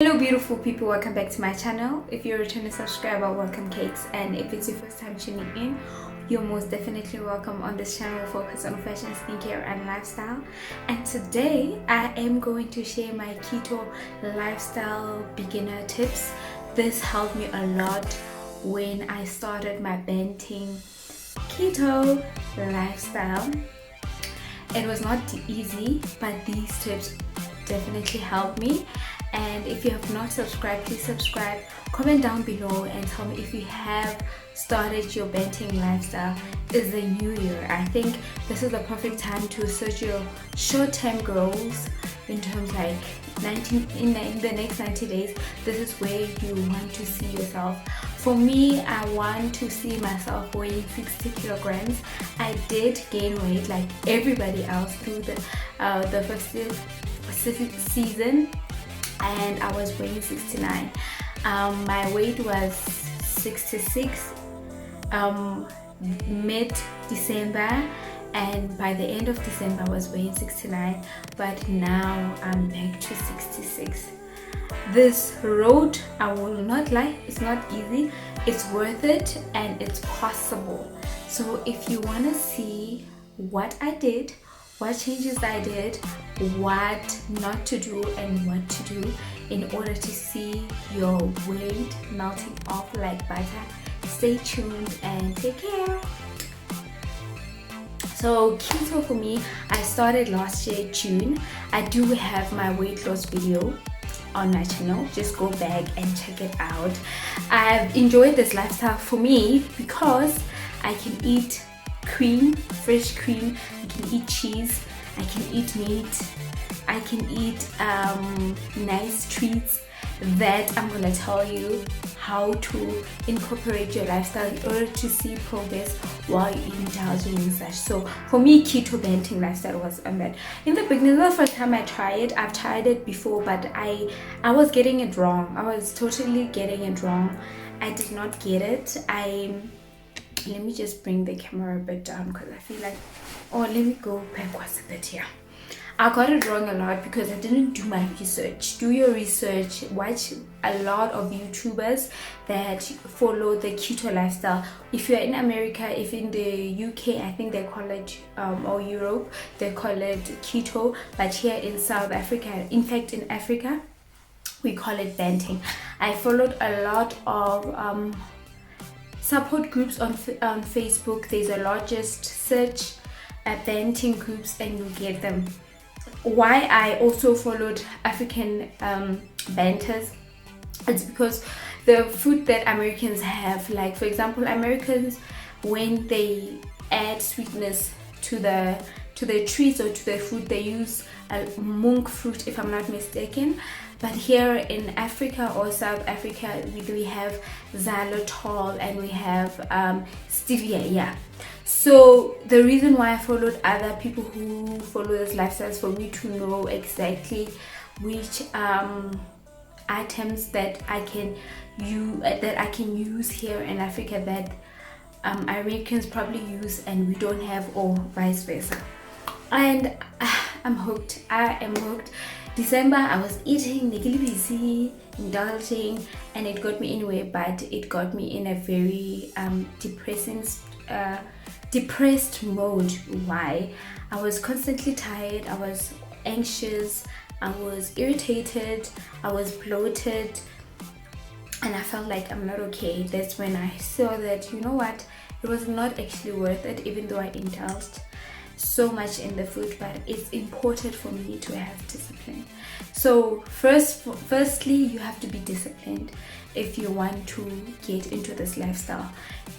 Hello beautiful people, welcome back to my channel. If you're a returning subscriber, welcome Kakes, and if it's your first time tuning in, you're most definitely welcome. On this channel focus on fashion, skincare and lifestyle, and today I am going to share my keto lifestyle beginner tips. This helped me a lot when I started my Banting keto lifestyle. It was not easy, but these tips definitely helped me. And if you have not subscribed, please subscribe, comment down below and tell me if you have started your Banting lifestyle. It's the new year. I think this is the perfect time to set your short-term goals in terms like in the next 90 days. This is where you want to see yourself. For me, I want to see myself weighing 60 kilograms. I did gain weight like everybody else through the festive season, and I was weighing 69. My weight was 66 mid-December, and by the end of December I was weighing 69, but now I'm back to 66. This road, I will not lie, it's not easy. It's worth it and it's possible. So if you want to see what I did, what changes I did, what not to do and what to do in order to see your weight melting off like butter, stay tuned and take care. So keto for me, I started last year June. I do have my weight loss video on my channel. Just go back and check it out. I've enjoyed this lifestyle for me because I can eat cream, fresh cream, I can eat cheese, I can eat meat, I can eat nice treats that I'm gonna tell you how to incorporate your lifestyle in order to see progress while you're indulging in such. So for me, keto Banting lifestyle was a met. In the beginning, the first time I tried it, I've tried it before, but I was getting it wrong. I was totally getting it wrong. I did not get it. Let me just bring the camera a bit down because I feel like, let me go backwards a bit here. I got it wrong a lot because I didn't do my research. Do your research. Watch a lot of YouTubers that follow the keto lifestyle. If you're in America, if in the UK, I think they call it, or Europe, they call it keto. But here in South Africa, in fact in Africa, we call it Banting. I followed a lot of support groups on Facebook. There's a lot. Just search Banting groups and you'll get them. Why I also followed African banters, it's because the food that Americans have, like for example, Americans, when they add sweetness to the treats or to the food, they use monk fruit, if I'm not mistaken. But here in Africa or South Africa, we have xylitol and we have stevia. Yeah. So the reason why I followed other people who follow this lifestyle is for me to know exactly which items that I can use here in Africa that Americans probably use and we don't have, or vice versa. And I'm hooked. I am hooked. December I was eating, busy, indulging, and it got me anywhere, but it got me in a very depressed mode. Why? I was constantly tired, I was anxious, I was irritated, I was bloated, and I felt like I'm not okay. That's when I saw that, you know what, it was not actually worth it, even though I indulged so much in the food. But it's important for me to have discipline. So firstly, you have to be disciplined if you want to get into this lifestyle.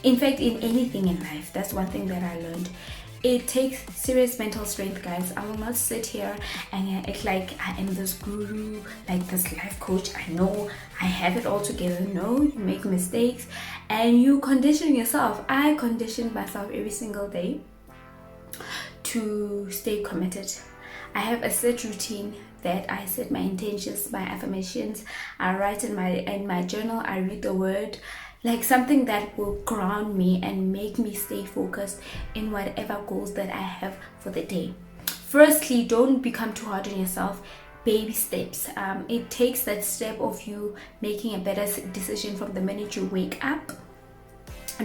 In fact, in anything in life, that's one thing that I learned. It takes serious mental strength, guys. I will not sit here and act like I am this guru, like this life coach. I know I have it all together. No, you make mistakes and you condition yourself. I conditioned myself every single day to stay committed. I have a set routine that I set my intentions, my affirmations. I write in my journal. I read the word, like something that will ground me and make me stay focused in whatever goals that I have for the day. Firstly, don't become too hard on yourself. baby steps. It takes that step of you making a better decision from the minute you wake up,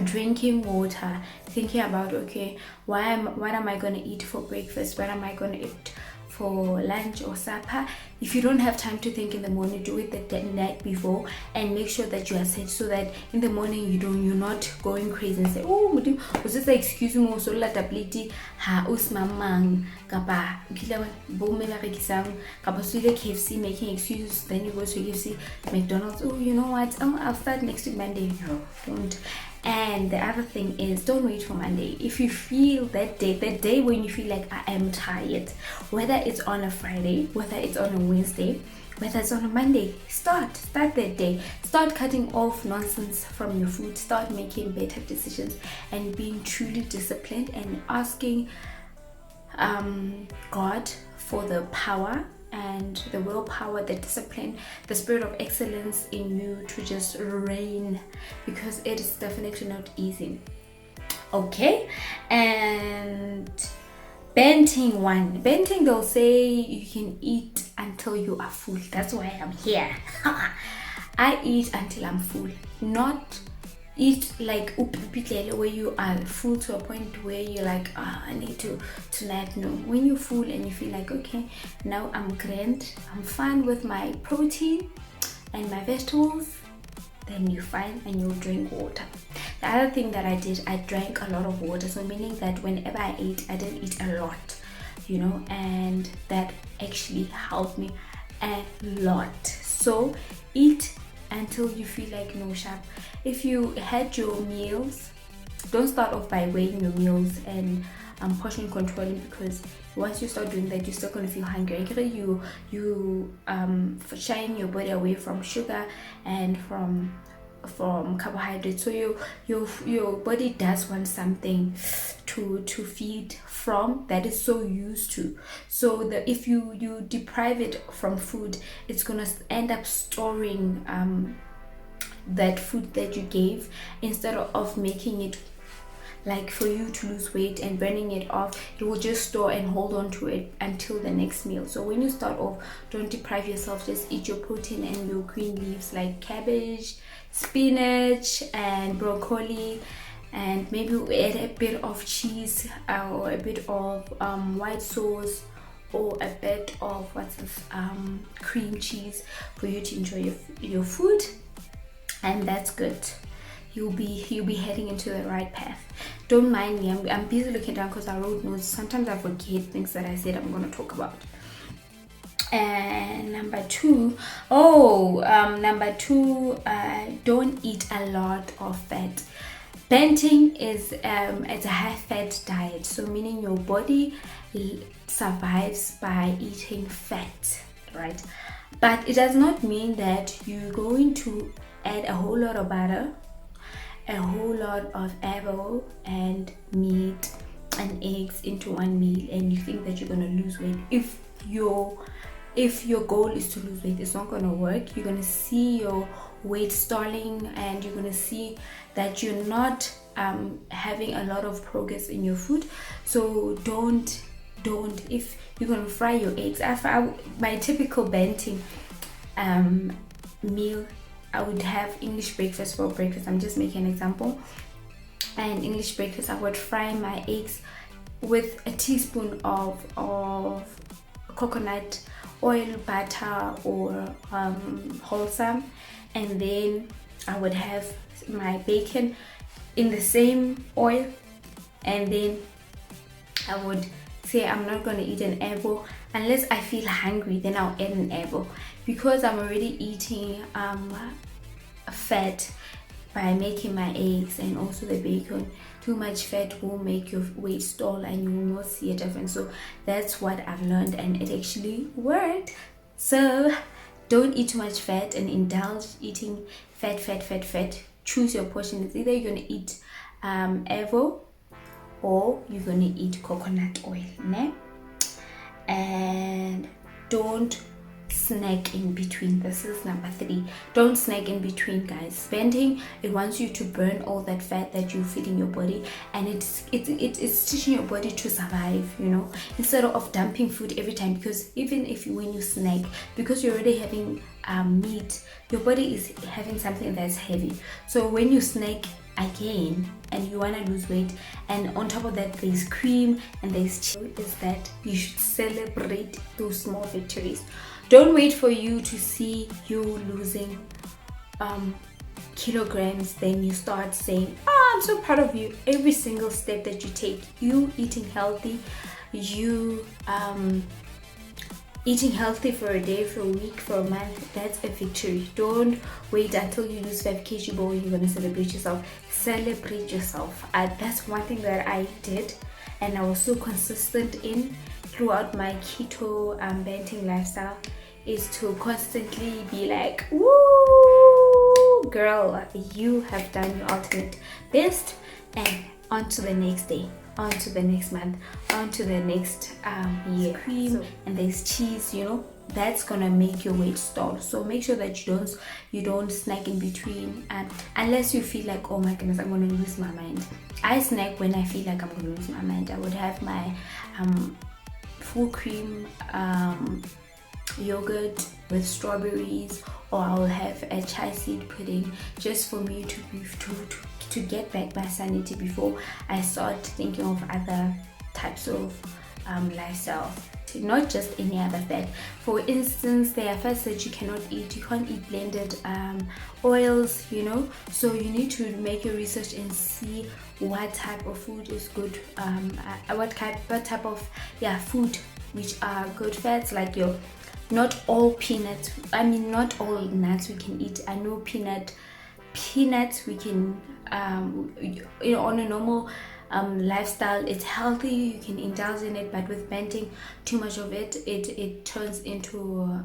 drinking water, thinking about, okay, what am I going to eat for breakfast, what am I going to eat for lunch or supper. If you don't have time to think in the morning, do it the night before, and make sure that you are set, so that in the morning you're not going crazy and say, oh, was this excuse me, so la tableti ha usmamang kapa ukila bo me ba rekisang kapa suile KFC, making excuses. Then you go to KFC, McDonald's, oh, you know what, I'll start next week Monday. No, don't. And the other thing is, don't wait for Monday. If you feel that day when you feel like I am tired, whether it's on a Friday, whether it's on a Wednesday, whether it's on a Monday, start that day. Start cutting off nonsense from your food. Start making better decisions and being truly disciplined, and asking God for the power and the willpower, the discipline, the spirit of excellence in you to just reign, because it is definitely not easy. Okay, and Banting, they'll say you can eat until you are full. That's why I'm here. I eat until I'm full, not eat like where you are full to a point where you're like, I need to nap. No, when you're full and you feel like, okay, now I'm grand, I'm fine with my protein and my vegetables, then you're fine, and you'll drink water. The other thing that I did, I drank a lot of water, so meaning that whenever I ate, I didn't eat a lot, and that actually helped me a lot. So eat until you feel like no sharp. If you had your meals, don't start off by weighing your meals and portion controlling, because once you start doing that, you're still going to feel hungry. You shying your body away from sugar and from carbohydrates, so your body does want something to feed from that is so used to. So that if you deprive it from food, it's gonna end up storing that food that you gave, instead of making it like for you to lose weight and burning it off. It will just store and hold on to it until the next meal. So when you start off, don't deprive yourself. Just eat your protein and your green leaves like cabbage, spinach, and broccoli, and maybe add a bit of cheese or a bit of white sauce, or a bit of cream cheese for you to enjoy your food, and that's good. You'll be heading into the right path. Don't mind me, I'm busy looking down because I wrote notes. Sometimes I forget things that I said I'm going to talk about. And number two, don't eat a lot of fat. Banting is it's a high fat diet, so meaning your body survives by eating fat, right? But it does not mean that you're going to add a whole lot of butter, a whole lot of avocado and meat and eggs into one meal, and you think that you're going to lose weight. If your goal is to lose weight, it's not going to work. You're going to see your weight stalling, and you're going to see that you're not having a lot of progress in your food. So don't if you're going to fry your eggs, my typical Banting meal, I would have English breakfast for breakfast. I'm just making an example. And English breakfast, I would fry my eggs with a teaspoon of coconut oil, butter, or wholesome, and then I would have my bacon in the same oil, and then I would say I'm not going to eat an apple unless I feel hungry. Then I'll add an apple, because I'm already eating fat by making my eggs and also the bacon. Too much fat will make your weight stall and you will not see a difference. So that's what I've learned, and it actually worked. So don't eat too much fat and indulge eating fat. Choose your portion. It's either you're going to eat avocado or you're going to eat coconut oil, né? And don't snack in between. This is number 3. Don't snack in between, guys. Banting, it wants you to burn all that fat that you feed in your body, and it's teaching your body to survive, you know, instead of dumping food every time. Because even if when you snack, because you're already having meat, your body is having something that's heavy. So when you snack again and you want to lose weight, and on top of that there's cream and there's cheese, is that you should celebrate those small victories. Don't wait for you to see you losing kilograms, then you start saying, oh, I'm so proud of you. Every single step that you take, you eating healthy, you eating healthy for a day, for a week, for a month, that's a victory. Don't wait until you lose 5 kg before you're gonna celebrate yourself. Celebrate yourself. That's one thing that I did, and I was so consistent in throughout my keto Banting lifestyle, is to constantly be like, woo, girl, you have done your ultimate best, and on to the next day, on to the next month, on to the next year. Cream and there's cheese, you know, that's gonna make your weight stall. So make sure that you don't snack in between, and unless you feel like, oh my goodness, I'm gonna lose my mind. I snack when I feel like I'm gonna lose my mind. I would have my full cream yogurt with strawberries, or I'll have a chia seed pudding, just for me to get back my sanity before I start thinking of other types of lifestyle. Not just any other fat. For instance, there are fats that you cannot eat. You can't eat blended oils, you know, so you need to make your research and see what type of food is good, what type of food which are good fats. Like your, not all peanuts, not all nuts we can eat. I know peanuts we can on a normal lifestyle, it's healthy, you can indulge in it, but with Banting, too much of it turns into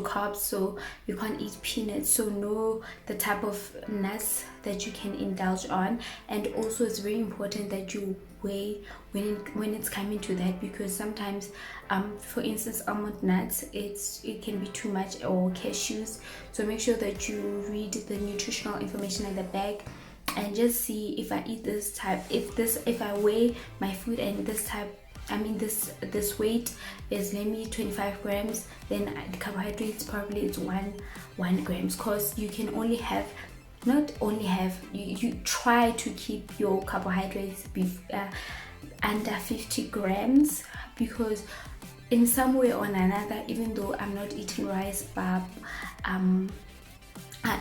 carbs, so you can't eat peanuts. So know the type of nuts that you can indulge on, and also it's very important that you weigh when it's coming to that, because sometimes for instance, almond nuts, it can be too much, or cashews. So make sure that you read the nutritional information at the back, and just see if I eat this type, if I weigh my food and this type, this weight is maybe 25 grams, then the carbohydrates probably is 1 grams, because you can only have, you try to keep your carbohydrates under 50 grams, because in some way or another, even though I'm not eating rice, but I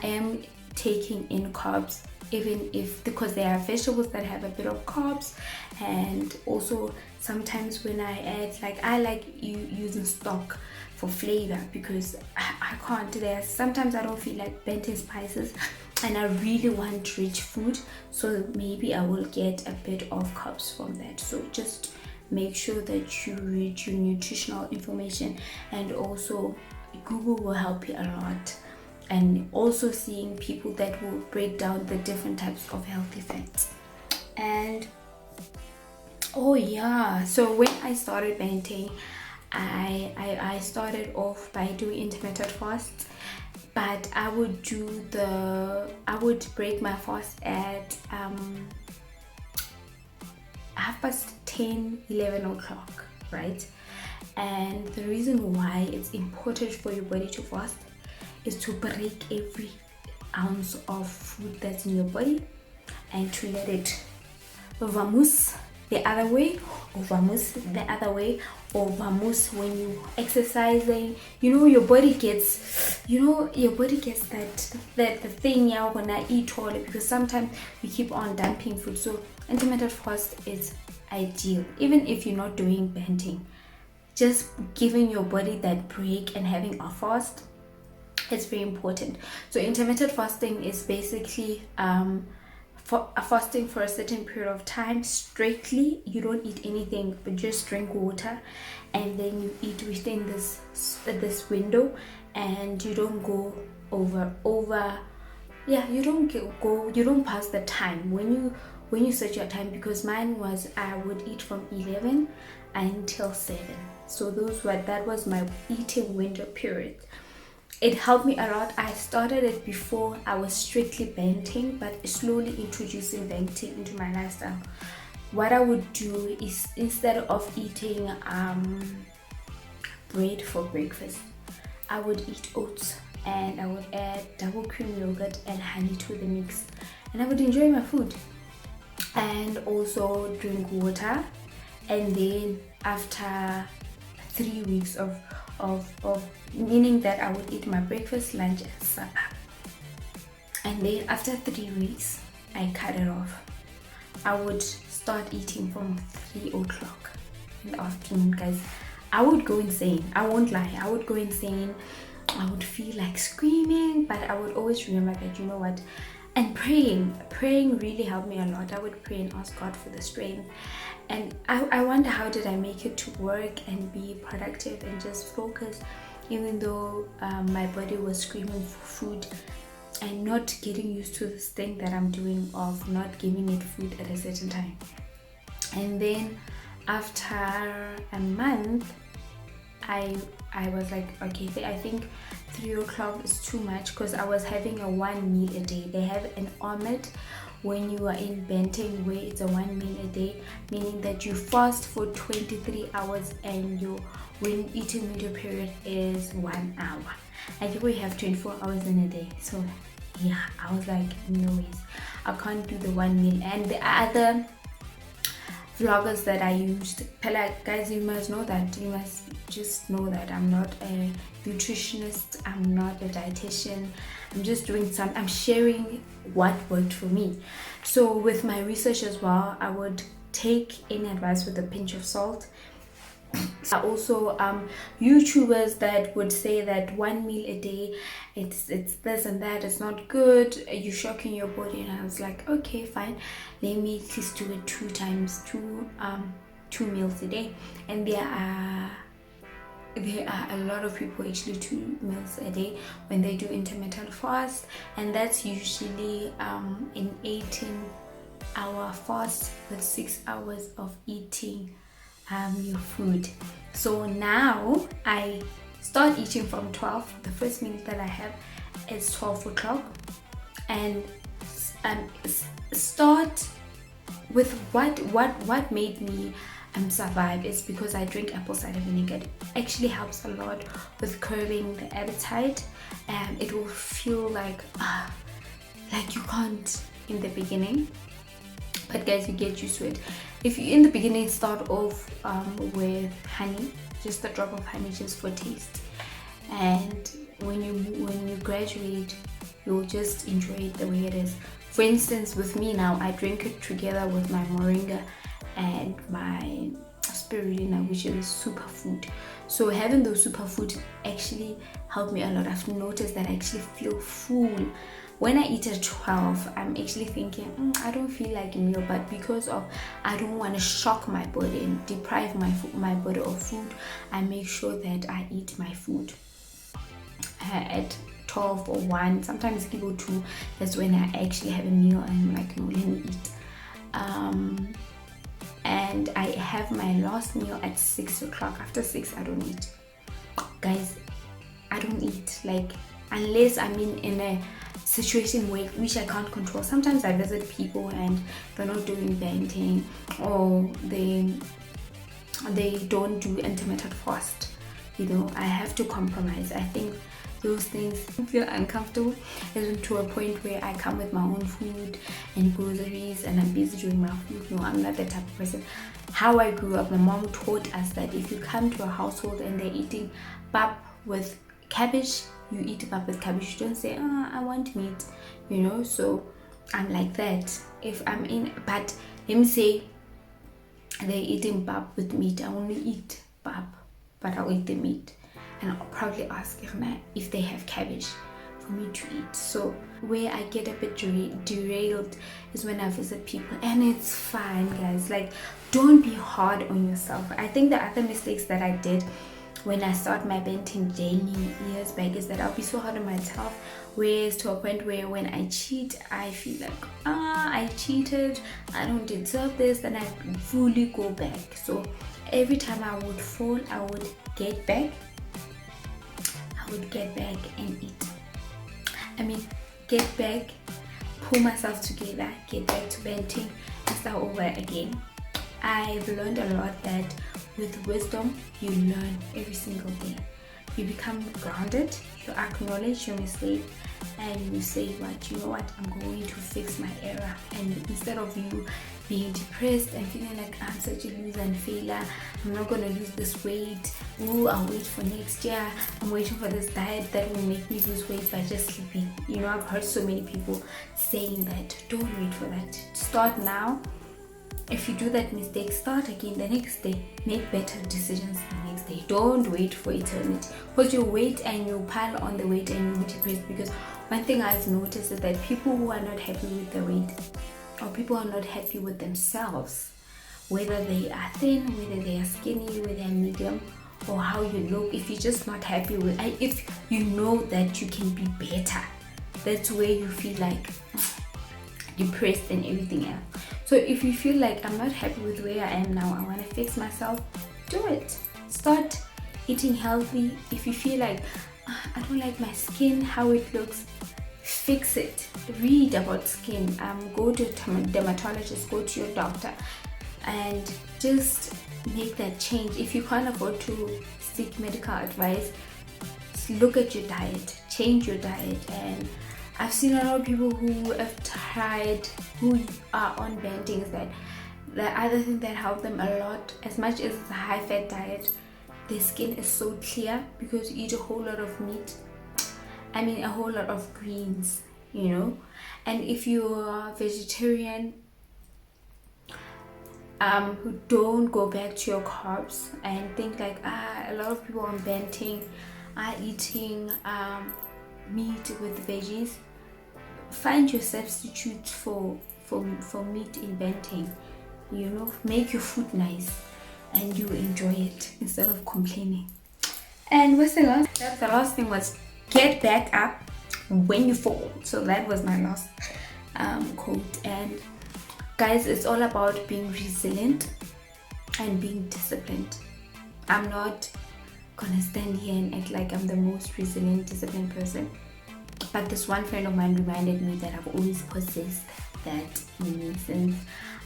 am taking in carbs, even if, because there are vegetables that have a bit of carbs. And also sometimes when I add, like, I like using stock for flavor, because I can't do that. Sometimes I don't feel like Banting spices and I really want rich food, so maybe I will get a bit of carbs from that. So just make sure that you read your nutritional information, and also Google will help you a lot. And also seeing people that will break down the different types of healthy fats. And so when I started Banting, I started off by doing intermittent fasts, but I would break my fast at 10:30, 11 o'clock, right? And the reason why it's important for your body to fast is to break every ounce of food that's in your body, and to let it vamoose the other way, or vamoose the other way, or vamoose when you exercising. Your body gets that the thing you're gonna eat all, because sometimes we keep on dumping food. So intermittent fast is ideal, even if you're not doing Banting. Just giving your body that break and having a fast, it's very important. So intermittent fasting is basically fasting for a certain period of time strictly. You don't eat anything but just drink water, and then you eat within this window, and you don't go over you don't pass the time when you set your time. Because mine was, I would eat from 11 until 7. So that was my eating window period. It helped me a lot. I started it before I was strictly Banting, but slowly introducing Banting into my lifestyle. What I would do is, instead of eating bread for breakfast, I would eat oats, and I would add double cream yogurt and honey to the mix, and I would enjoy my food and also drink water. And then after 3 weeks of meaning that I would eat my breakfast, lunch and supper, and then after 3 weeks I cut it off. I would start eating from 3 o'clock in the afternoon, guys. I would go insane. I won't lie, I would go insane. I would feel like screaming, but I would always remember that, you know what, and praying really helped me a lot. I would pray and ask God for the strength, and I wonder, how did I make it to work and be productive and just focus, even though my body was screaming for food, and not getting used to this thing that I'm doing of not giving it food at a certain time. And then after a month, I was like, okay, I think 3 o'clock is too much, because I was having a 1 meal a day. They have an omelette when you are in Banting where it's a 1 meal a day, meaning that you fast for 23 hours and your eating window period is 1 hour. Like we have 24 hours in a day. So yeah, I was like, no ways, I can't do the 1 meal. And the other vloggers that I used, like, guys, you must just know that I'm not a nutritionist, I'm not a dietitian. I'm just I'm sharing what worked for me. So with my research as well, I would take any advice with a pinch of salt. Also YouTubers that would say that 1 meal a day, it's this and that, it's not good, you're shocking your body. And I was like, okay, fine, let me at least do it 2 meals a day. And there are a lot of people actually 2 meals a day when they do intermittent fast, and that's usually an 18-hour fast with 6 hours of eating your food. So now I start eating from 12. The first meal that I have is 12 o'clock, and start with what made me survive is because I drink apple cider vinegar. It actually helps a lot with curbing the appetite, and it will feel like you can't in the beginning, but guys, you get used to it. If you in the beginning start off with honey, just a drop of honey just for taste, and when you graduate, you'll just enjoy it the way it is. For instance, with me now, I drink it together with my moringa and my spirulina, which is superfood. So having those superfood actually helped me a lot. I've noticed that I actually feel full. When I eat at 12, I'm actually thinking, I don't feel like a meal, but because of I don't want to shock my body and deprive my body of food, I make sure that I eat my food at 12 or 1, sometimes even 2. That's when I actually have a meal and I'm like, no, let me eat. And I have my last meal at 6 o'clock. After 6, I don't eat. Guys, I don't eat, like, unless I'm in a situation which I can't control. Sometimes I visit people and they're not doing Banting, or they don't do intermittent fast. You know, I have to compromise. I think those things feel uncomfortable, even to a point where I come with my own food and groceries and I'm busy doing my food. No, I'm not that type of person. How I grew up, my mom taught us that if you come to a household and they're eating pap with cabbage, you eat pap with cabbage. You don't say, I want meat, you know. So I'm like that. If I'm in, but let me say they're eating pap with meat, I only eat pap, but I'll eat the meat. And I'll probably ask if they have cabbage for me to eat. So where I get a bit derailed is when I visit people, and it's fine, guys. Like, don't be hard on yourself. I think the other mistakes that I did when I start my Banting journey years back is that I'll be so hard on myself, whereas to a point where when I cheat, I feel like, I cheated, I don't deserve this, then I fully go back. So every time I would fall, I would get back and eat. Get back, pull myself together, get back to Banting, and start over again. I've learned a lot that with wisdom, you learn every single day. You become grounded, you acknowledge your mistake, and you say, you know what, I'm going to fix my error. And instead of you being depressed and feeling like I'm such a loser and failure, I'm not going to lose this weight, I'll wait for next year, I'm waiting for this diet that will make me lose weight by just sleeping. I've heard so many people saying that. Don't wait for that. Start now. If you do that mistake, start again the next day. Make better decisions the next day. Don't wait for eternity, because you wait and you pile on the weight and you'll be depressed. Because one thing I've noticed is that people who are not happy with the weight, or people who are not happy with themselves, whether they are thin, whether they are skinny, whether they're medium, or how you look, if you're just not happy with, if you know that you can be better, that's where you feel like depressed and everything else. So if you feel like I'm not happy with where I am now, I want to fix myself, do it. Start eating healthy. If you feel like I don't like my skin, how it looks, fix it. Read about skin. Go to a dermatologist, go to your doctor, and just make that change. If you can't afford to seek medical advice, look at your diet, change your diet. And I've seen a lot of people who have tried, who are on Banting, that the other thing that helped them a lot, as much as it's a high-fat diet, their skin is so clear because you eat a whole lot of meat. A whole lot of greens, And if you're vegetarian, who don't go back to your carbs and think like, a lot of people on Banting are eating meat with veggies. Find your substitute for meat in Banting. Make your food nice and you enjoy it instead of complaining. And what's the last thing was get back up when you fall. So that was my last quote. And guys, it's all about being resilient and being disciplined. I'm not gonna stand here and act like I'm the most resilient, disciplined person, but this one friend of mine reminded me that I've always possessed that in me since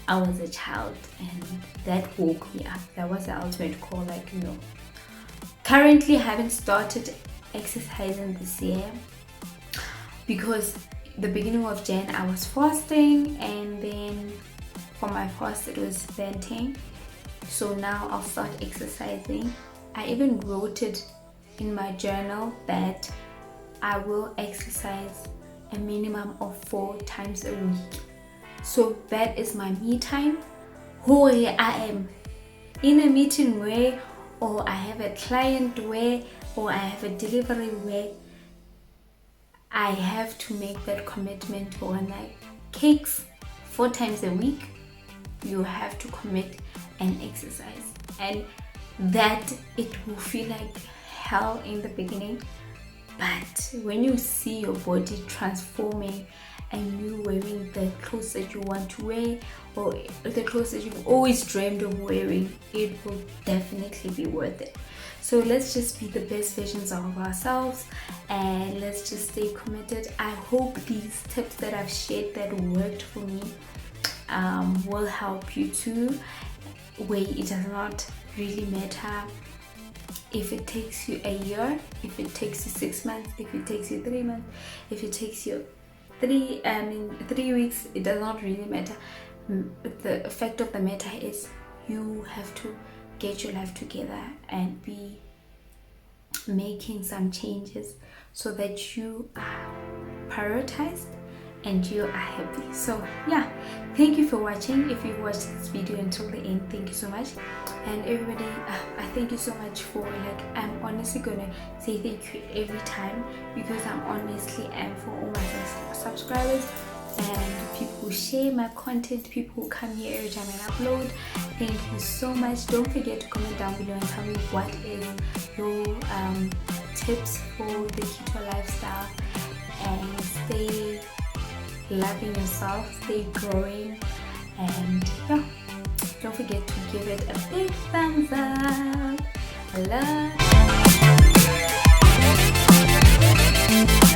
I was a child, and that woke me up. That was the ultimate call. Currently I haven't started exercising this year because the beginning of Jan I was fasting, and then for my fast it was Banting. So now I'll start exercising. I even wrote it in my journal that I will exercise a minimum of 4 times a week. So that is my me time. Where I am in a meeting where, or I have a client where, or I have a delivery where, I have to make that commitment to one night. Kakes 4 times a week, you have to commit and exercise. And that it will feel like hell in the beginning, but when you see your body transforming and you wearing the clothes that you want to wear, or the clothes that you've always dreamed of wearing, it will definitely be worth it. So let's just be the best versions of ourselves and let's just stay committed. I hope these tips that I've shared that worked for me will help you too, where it does not really matter if it takes you a year, if it takes you 6 months, if it takes you 3 months, if it takes you 3 weeks, it does not really matter. The effect of the matter is you have to get your life together and be making some changes so that you are prioritized and you are happy. So yeah, thank you for watching. If you've watched this video until the end, thank you so much. And everybody, I thank you so much for, I'm honestly gonna say thank you every time, because I'm honestly for all my subscribers and people who share my content, people who come here every time I upload. Thank you so much. Don't forget to comment down below and tell me what is your tips for the keto lifestyle, and stay loving yourself, stay growing, and yeah, don't forget to give it a big thumbs up. I love